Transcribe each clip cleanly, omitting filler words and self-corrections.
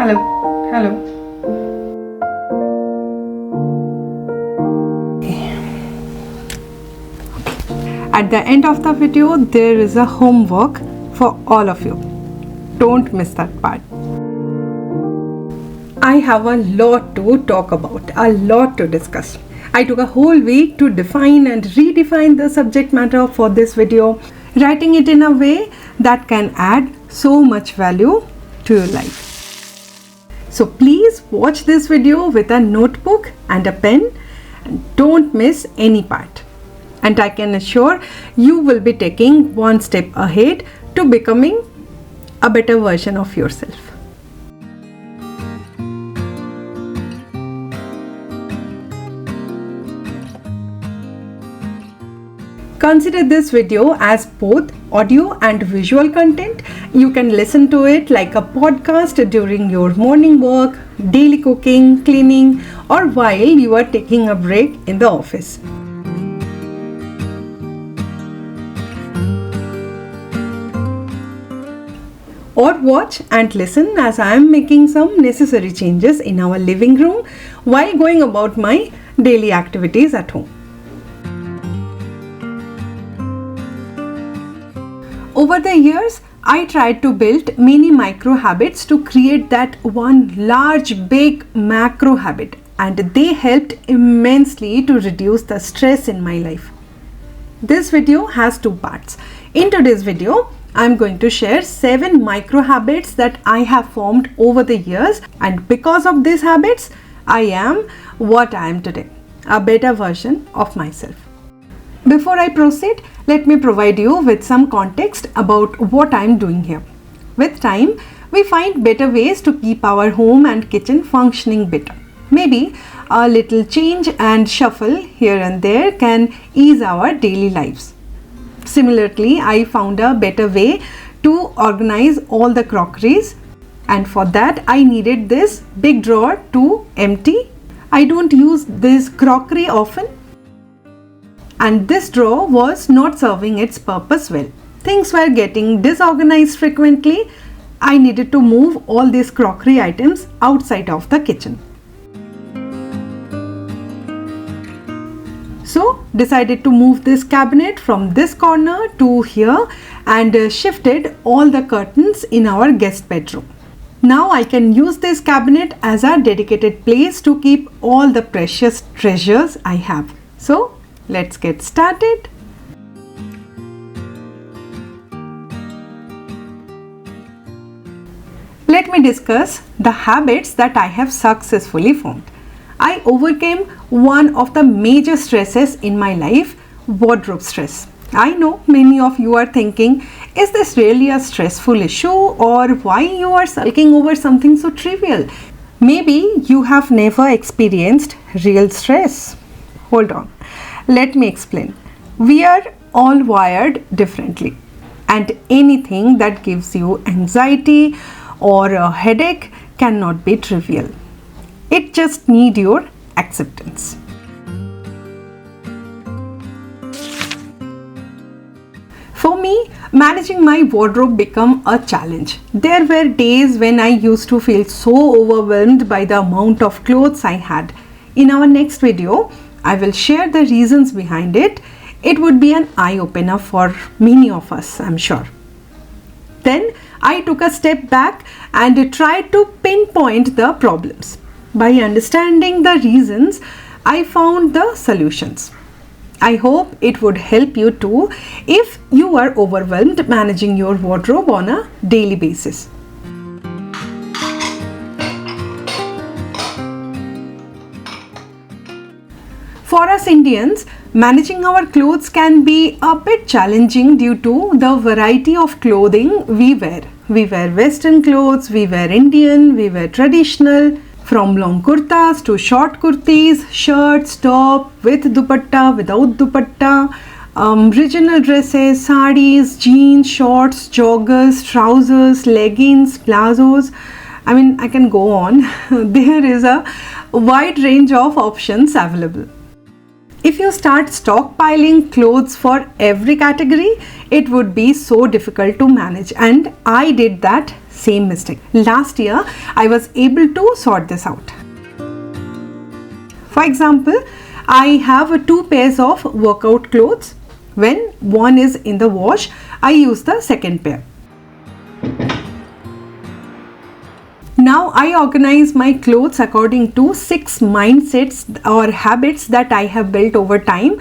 Hello. Hello. At the end of the video, there is a homework for all of you. Don't miss that part. I have a lot to talk about, a lot to discuss. I took a whole week to define and redefine the subject matter for this video, writing it in a way that can add so much value to your life. So please watch this video with a notebook and a pen and don't miss any part. And I can assure you will be taking one step ahead to becoming a better version of yourself. Consider this video as both audio and visual content. You can listen to it like a podcast during your morning walk, daily cooking, cleaning, or while you are taking a break in the office. Or watch and listen as I am making some necessary changes in our living room while going about my daily activities at home. Over the years, I tried to build many micro habits to create that one large big macro habit, and they helped immensely to reduce the stress in my life. This video has two parts. In today's video, I am going to share 7 micro habits that I have formed over the years, and because of these habits, I am what I am today, a better version of myself. Before I proceed, let me provide you with some context about what I am doing here. With time, we find better ways to keep our home and kitchen functioning better. Maybe a little change and shuffle here and there can ease our daily lives. Similarly, I found a better way to organize all the crockeries, and for that I needed this big drawer to empty. I don't use this crockery often, and this drawer was not serving its purpose well. Things were getting disorganized frequently. I needed to move all these crockery items outside of the kitchen. So decided to move this cabinet from this corner to here and shifted all the curtains in our guest bedroom. Now I can use this cabinet as a dedicated place to keep all the precious treasures I have. So let's get started. Let me discuss the habits that I have successfully formed. I overcame one of the major stresses in my life, wardrobe stress. I know many of you are thinking, is this really a stressful issue, or why you are sulking over something so trivial? Maybe you have never experienced real stress. Hold on. Let me explain. We are all wired differently, and anything that gives you anxiety or a headache cannot be trivial. It just needs your acceptance. For me, managing my wardrobe became a challenge. There were days when I used to feel so overwhelmed by the amount of clothes I had. In our next video, I will share the reasons behind it. It would be an eye-opener for many of us, I'm sure. Then I took a step back and tried to pinpoint the problems. By understanding the reasons, I found the solutions. I hope it would help you too if you are overwhelmed managing your wardrobe on a daily basis. For us Indians, managing our clothes can be a bit challenging due to the variety of clothing we wear. We wear Western clothes, we wear Indian, we wear traditional, from long kurtas to short kurtis, shirts, top, with dupatta, without dupatta, regional dresses, sarees, jeans, shorts, joggers, trousers, leggings, plazos. I can go on. There is a wide range of options available. If you start stockpiling clothes for every category, it would be so difficult to manage, and I did that same mistake. Last year, I was able to sort this out. For example, I have 2 pairs of workout clothes. When one is in the wash, I use the second pair. Now I organize my clothes according to 6 mindsets or habits that I have built over time,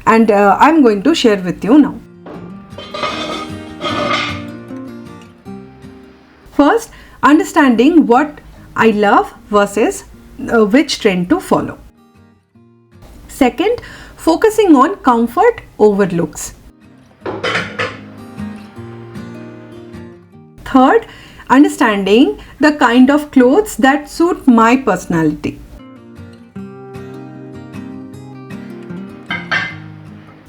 and I'm going to share with you now. First, understanding what I love versus which trend to follow. Second, focusing on comfort over looks. Third, understanding the kind of clothes that suit my personality.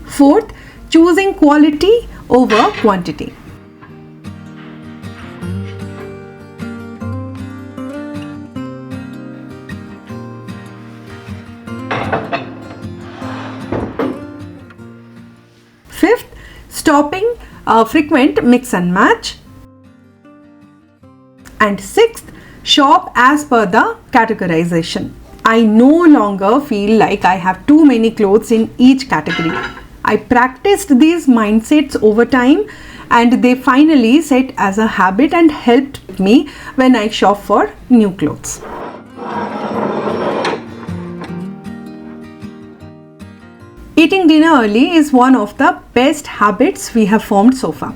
Fourth, choosing quality over quantity. Fifth, stopping frequent mix and match. And sixth, shop as per the categorization. I no longer feel like I have too many clothes in each category. I practiced these mindsets over time, and they finally set as a habit and helped me when I shop for new clothes. Eating dinner early is one of the best habits we have formed so far.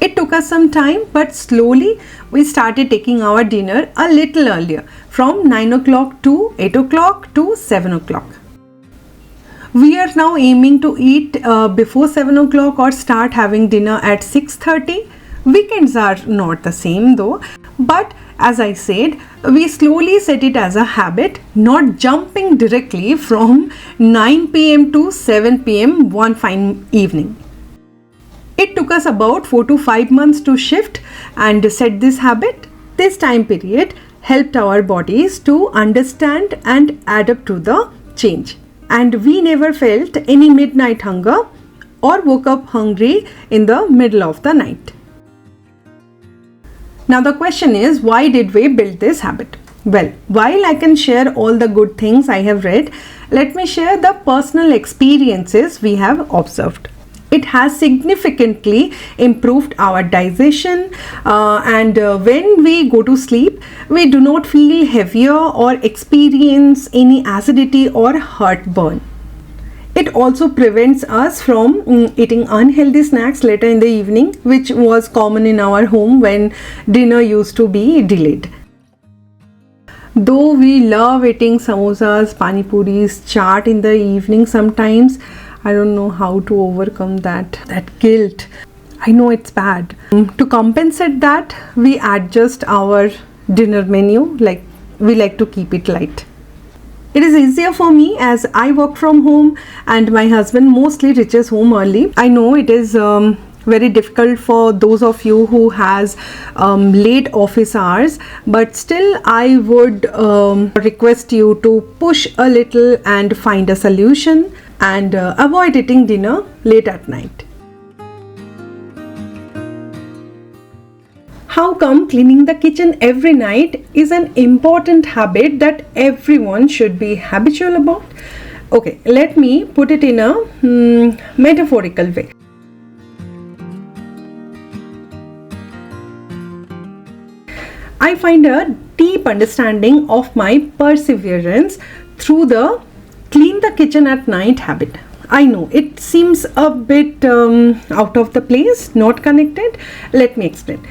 It took us some time, but slowly we started taking our dinner a little earlier, from 9 o'clock to 8 o'clock to 7 o'clock. We are now aiming to eat before 7 o'clock or start having dinner at 6:30. Weekends are not the same though, but as I said, we slowly set it as a habit, not jumping directly from 9 p.m. to 7 p.m. one fine evening. It took us about 4 to 5 months to shift and set this habit. This time period helped our bodies to understand and adapt to the change. And we never felt any midnight hunger or woke up hungry in the middle of the night. Now the question is, why did we build this habit? Well, while I can share all the good things I have read, let me share the personal experiences we have observed. It has significantly improved our digestion, and when we go to sleep, we do not feel heavier or experience any acidity or heartburn. It also prevents us from eating unhealthy snacks later in the evening, which was common in our home when dinner used to be delayed. Though we love eating samosas, pani puris, chaat in the evening sometimes, I don't know how to overcome that guilt. I know it's bad. To compensate that, we adjust our dinner menu, like we like to keep it light. It is easier for me as I work from home and my husband mostly reaches home early. I know it is very difficult for those of you who has late office hours, but still I would request you to push a little and find a solution and avoid eating dinner late at night. How come cleaning the kitchen every night is an important habit that everyone should be habitual about? Okay, let me put it in a metaphorical way. I find a deep understanding of my perseverance through the clean the kitchen at night habit. I know it seems a bit out of the place, not connected. Let me explain.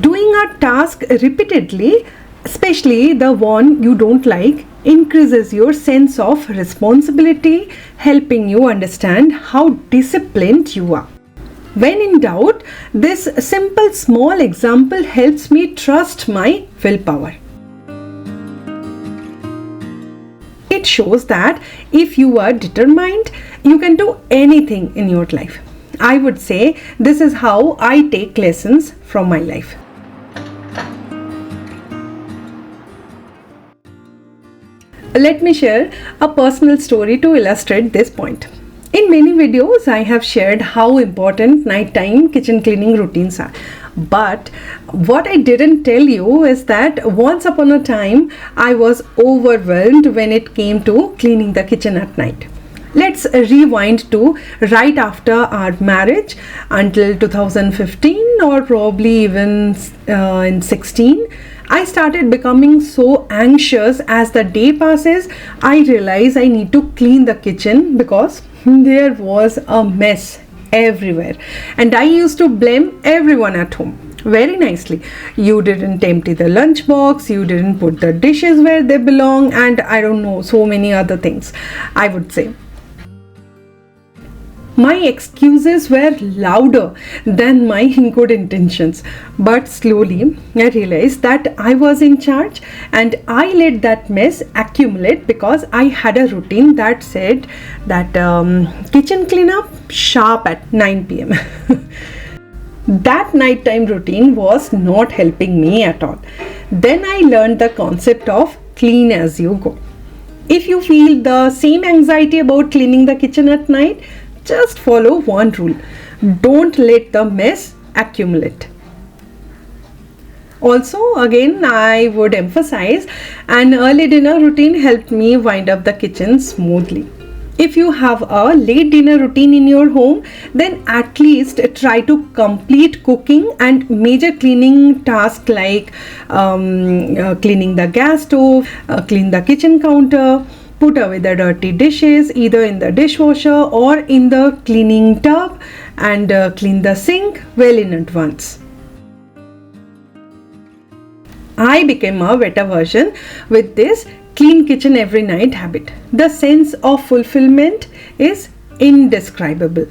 Doing a task repeatedly, especially the one you don't like, increases your sense of responsibility, helping you understand how disciplined you are. When in doubt, this simple small example helps me trust my willpower. It shows that if you are determined, you can do anything in your life. I would say this is how I take lessons from my life. Let me share a personal story to illustrate this point. In many videos, I have shared how important nighttime kitchen cleaning routines are. But what I didn't tell you is that once upon a time, I was overwhelmed when it came to cleaning the kitchen at night. Let's rewind to right after our marriage until 2015 or probably even in 16. I started becoming so anxious as the day passes. I realize I need to clean the kitchen because there was a mess everywhere, and I used to blame everyone at home very nicely. You didn't empty the lunchbox, you didn't put the dishes where they belong, and I don't know, so many other things, I would say. My excuses were louder than my good intentions, but slowly I realized that I was in charge and I let that mess accumulate because I had a routine that said that kitchen cleanup sharp at 9 p.m. That nighttime routine was not helping me at all. Then I learned the concept of clean as you go. If you feel the same anxiety about cleaning the kitchen at night, just follow one rule. Don't let the mess accumulate. Also, again, I would emphasize an early dinner routine helped me wind up the kitchen smoothly. If you have a late dinner routine in your home, then at least try to complete cooking and major cleaning tasks like cleaning the gas stove, clean the kitchen counter, put away the dirty dishes either in the dishwasher or in the cleaning tub, and clean the sink well in advance. I became a better version with this clean kitchen every night habit. The sense of fulfillment is indescribable.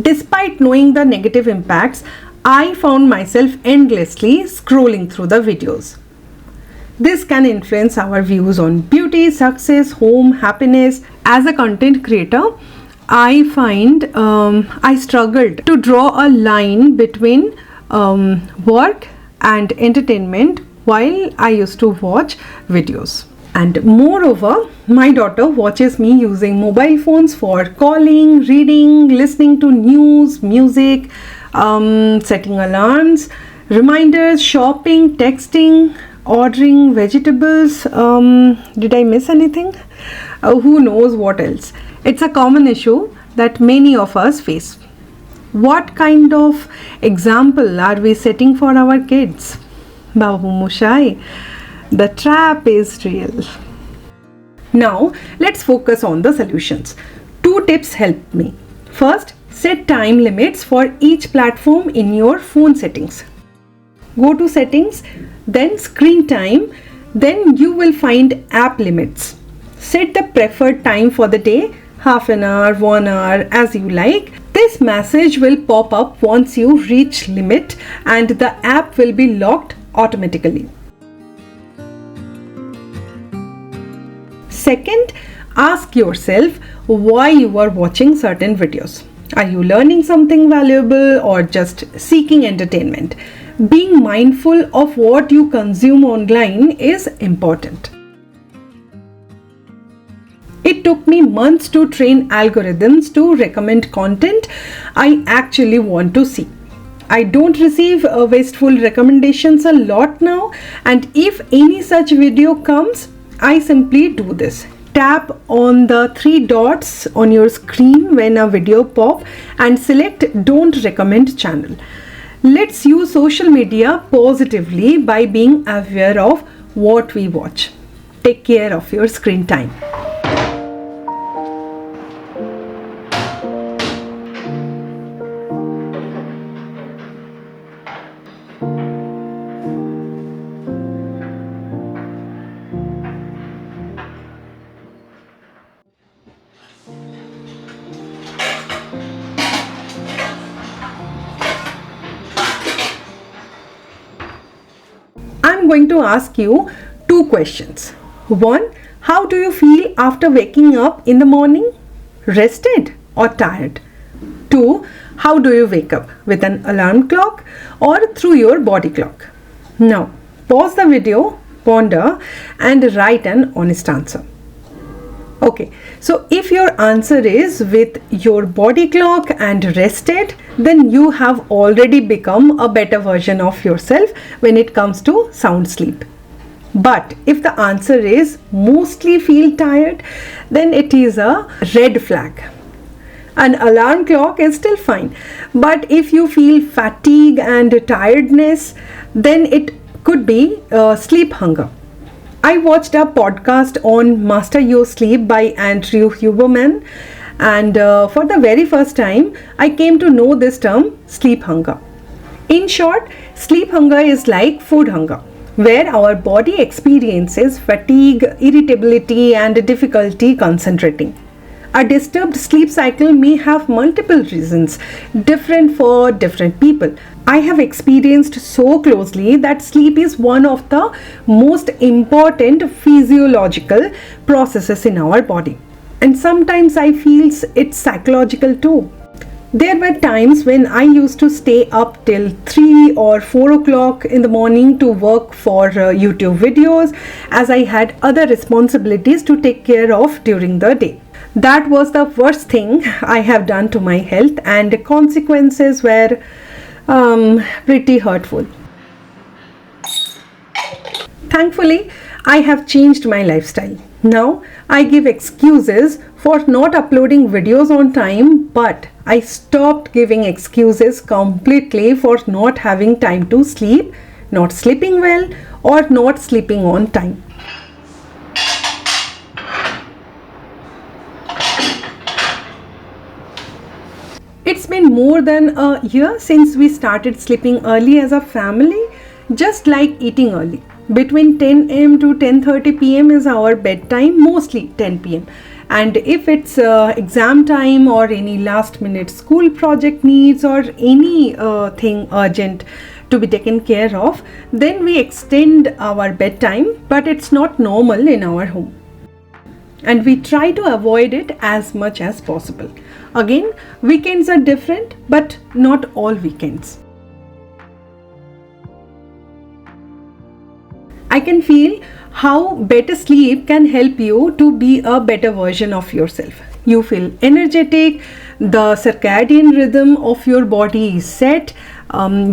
Despite knowing the negative impacts, I found myself endlessly scrolling through the videos. This can influence our views on beauty, success, home, happiness. As a content creator, I find I struggled to draw a line between work and entertainment while I used to watch videos. And moreover, my daughter watches me using mobile phones for calling, reading, listening to news, music, setting alarms, reminders, shopping, texting, ordering vegetables. Did I miss anything? Who knows what else? It's a common issue that many of us face. What kind of example are we setting for our kids? Babu Mushai, the trap is real. Now, let's focus on the solutions. 2 tips helped me. First, set time limits for each platform in your phone settings. Go to settings, then screen time, then you will find app limits. Set the preferred time for the day, half an hour, 1 hour, as you like. This message will pop up once you reach limit and the app will be locked automatically. Second, ask yourself why you are watching certain videos. Are you learning something valuable or just seeking entertainment? Being mindful of what you consume online is important. It took me months to train algorithms to recommend content I actually want to see. I don't receive wasteful recommendations a lot now, and if any such video comes, I simply do this. Tap on the 3 dots on your screen when a video pops and select Don't Recommend Channel. Let's use social media positively by being aware of what we watch. Take care of your screen time. I'm going to ask you 2 questions. 1. How do you feel after waking up in the morning? Rested or tired? 2. How do you wake up? With an alarm clock or through your body clock? Now, pause the video, ponder, and write an honest answer. Okay, so if your answer is with your body clock and rested, then you have already become a better version of yourself when it comes to sound sleep. But if the answer is mostly feel tired, then it is a red flag. An alarm clock is still fine, but if you feel fatigue and tiredness, then it could be sleep hunger. I watched a podcast on Master Your Sleep by Andrew Huberman, and for the very first time, I came to know this term sleep hunger. In short, sleep hunger is like food hunger, where our body experiences fatigue, irritability, and difficulty concentrating. A disturbed sleep cycle may have multiple reasons, different for different people. I have experienced so closely that sleep is one of the most important physiological processes in our body. And sometimes I feel it's psychological too. There were times when I used to stay up till 3 or 4 o'clock in the morning to work for YouTube videos, as I had other responsibilities to take care of during the day. That was the worst thing I have done to my health, and the consequences were pretty hurtful. Thankfully, I have changed my lifestyle. Now I give excuses for not uploading videos on time, but I stopped giving excuses completely for not having time to sleep, not sleeping well, or not sleeping on time. It's been more than a year since we started sleeping early as a family, just like eating early. Between 10 a.m. to 10:30 p.m. is our bedtime, mostly 10 p.m. And if it's exam time or any last minute school project needs or any thing urgent to be taken care of, then we extend our bedtime, but it's not normal in our home. And we try to avoid it as much as possible. Again, weekends are different, but not all weekends. I can feel how better sleep can help you to be a better version of yourself. You feel energetic, the circadian rhythm of your body is set,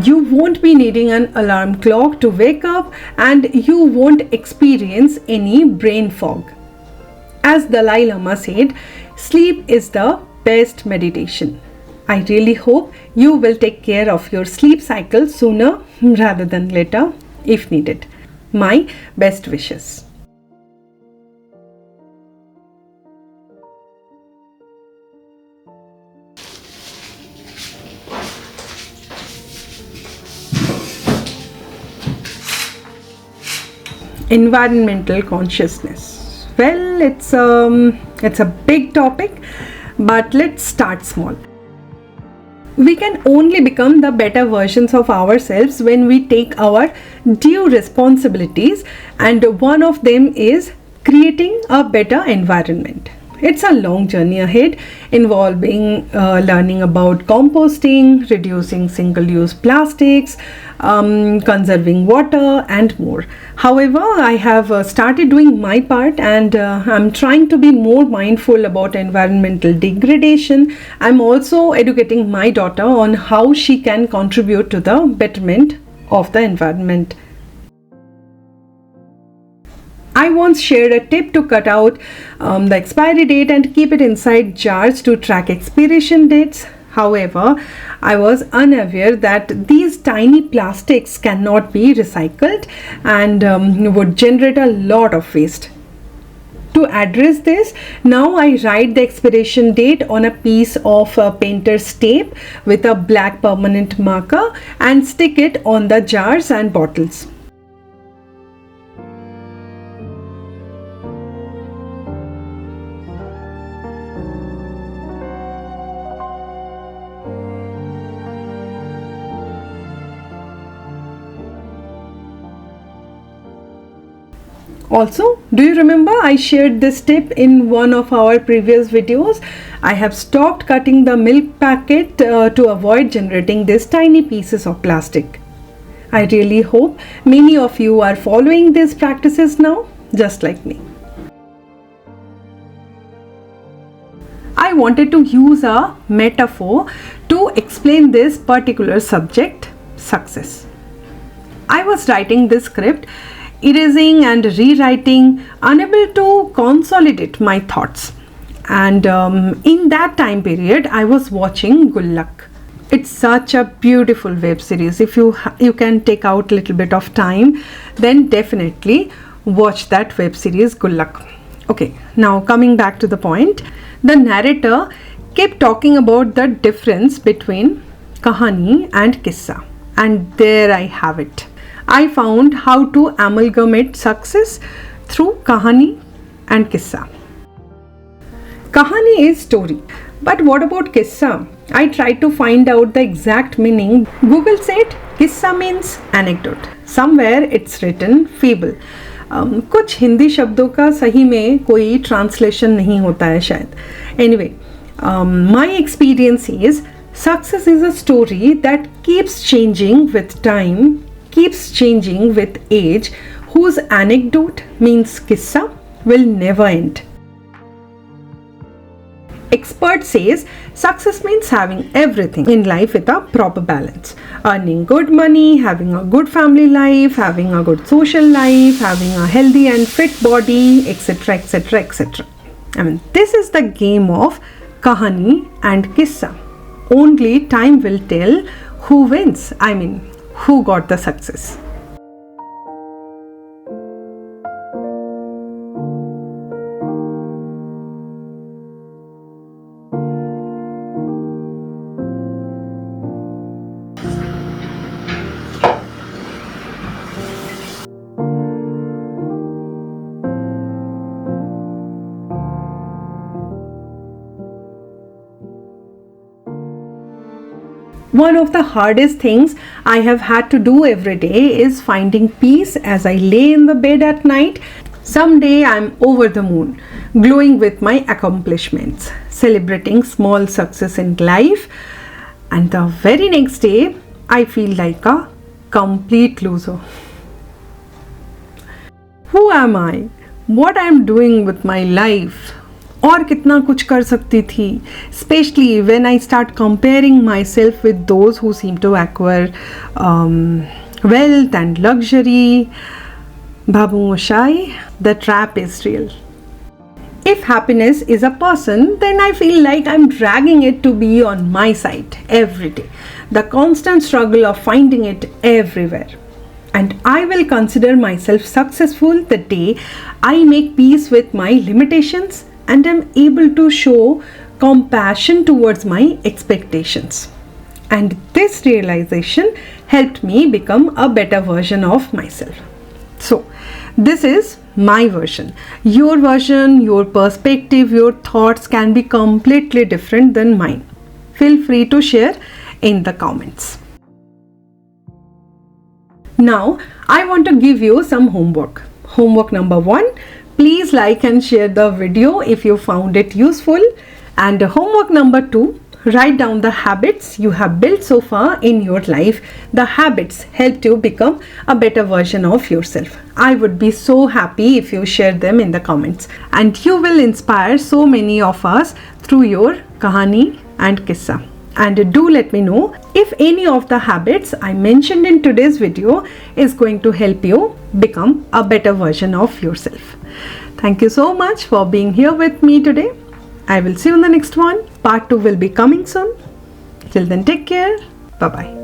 you won't be needing an alarm clock to wake up, and you won't experience any brain fog. As Dalai Lama said, sleep is the best meditation. I really hope you will take care of your sleep cycle sooner rather than later if needed. My best wishes. Environmental consciousness. Well, it's a big topic, but let's start small. We can only become the better versions of ourselves when we take our due responsibilities, and one of them is creating a better environment. It's a long journey ahead involving learning about composting, reducing single-use plastics, conserving water, and more. However, I have started doing my part, and I'm trying to be more mindful about environmental degradation. I'm also educating my daughter on how she can contribute to the betterment of the environment. I once shared a tip to cut out the expiry date and keep it inside jars to track expiration dates. However, I was unaware that these tiny plastics cannot be recycled and would generate a lot of waste. To address this, now I write the expiration date on a piece of painter's tape with a black permanent marker and stick it on the jars and bottles. Also, do you remember I shared this tip in one of our previous videos? I have stopped cutting the milk packet to avoid generating these tiny pieces of plastic. I really hope many of you are following these practices now, just like me. I wanted to use a metaphor to explain this particular subject, success. I was writing this script, erasing and rewriting, unable to consolidate my thoughts. And in that time period, I was watching Gullak. It's such a beautiful web series. If you can take out a little bit of time, then definitely watch that web series Gullak. Okay, now coming back to the point, the narrator kept talking about the difference between kahani and kissa. And there I have it. I found how to amalgamate success through kahani and kissa. Kahani is story, but what about kissa? I tried to find out the exact meaning. Google said kissa means anecdote. Somewhere it's written fable. कुछ हिंदी शब्दों का सही में कोई translation नहीं होता है शायद. Anyway, my experience is success is a story that keeps changing with time, keeps changing with age, whose anecdote means kissa will never end. Expert says success means having everything in life with a proper balance. Earning good money, having a good family life, having a good social life, having a healthy and fit body, etc, etc, etc. I mean, this is the game of kahani and kissa. Only time will tell who wins. I mean, who got the success. One of the hardest things I have had to do every day is finding peace as I lay in the bed at night. Someday I'm over the moon, glowing with my accomplishments, celebrating small success in life, and the very next day I feel like a complete loser. Who am I? What I'm doing with my life? और कितना कुछ कर सकती थी, especially when I start comparing myself with those who seem to acquire wealth and luxury. Babu Shai, the trap is real. If happiness is a person, then I feel like I'm dragging it to be on my side every day. The constant struggle of finding it everywhere. And I will consider myself successful the day I make peace with my limitations and am able to show compassion towards my expectations. And this realization helped me become a better version of myself. So, this is my version. Your version, your perspective, your thoughts can be completely different than mine. Feel free to share in the comments. Now, I want to give you some homework. Homework number 1. Please like and share the video if you found it useful. And homework number 2, write down the habits you have built so far in your life. The habits helped you become a better version of yourself. I would be so happy if you share them in the comments. And you will inspire so many of us through your kahani and kissa. And do let me know if any of the habits I mentioned in today's video is going to help you become a better version of yourself. Thank you so much for being here with me today. I will see you in the next one. Part 2 will be coming soon. Till then, take care. Bye-bye.